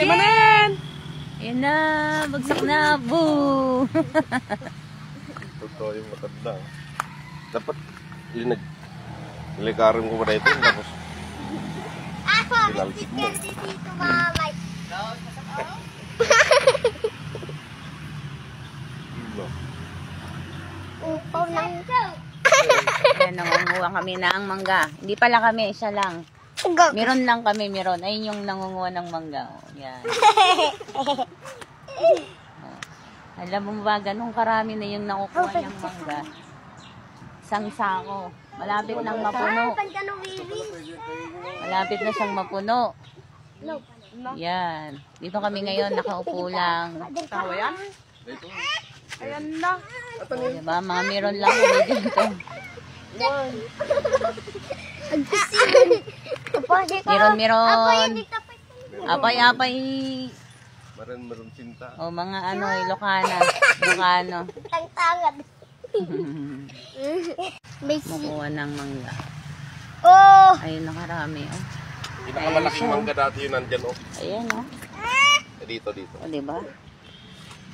Laki manin! Yan na, bagsak na. Boo! Totoo yung matanda. Dapat nilikarin ko ba na ito? Tapos pinalsik mo. Upaw lang. Ayan, nangunguha kami ng mangga. Hindi pala kami, isa lang. Meron lang kami, meron. Ayun yung nangunguha ng mangga. Oh, yan. Oh. Alam mo ba, ganun karami na yung nakukuha niyang mangga. Isang sako. Malapit nang mapuno. Malapit na siyang mapuno. Yan. Dito kami ngayon, nakaupo lang. Tawa yan? Ayan na. Diba, mga meron lang kami dito. Meron. Apay. Meron sinta. O, mga ano, Ilocana. Ilocano. Tangtangad. Mukuha ng mangga. Oh! Ayun, nakarami. Oh. Pinakamalaking mangga dati yun nandyan, oh. Ayan, oh. Dito. O, diba?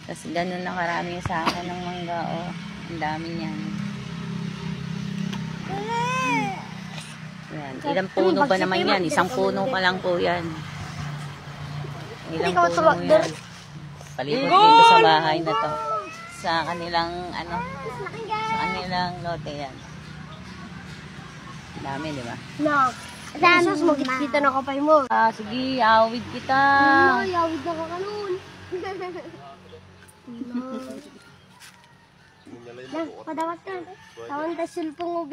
Tapos ganun nakarami sa akin ng mangga, oh. Ang dami niyan. Yan. Ilang puno ba naman yan? Isang puno pa lang po yan. Ilang puno yan. Palibot dito sa bahay na to. Sa kanilang, ano, sa kanilang lote yan. Ang dami, di ba? No. Sus, magkita na kapay mo. Ah, sige, awid kita. Ay, awid na ka kanon. Padawat ka. Tawan ta silpong ubi.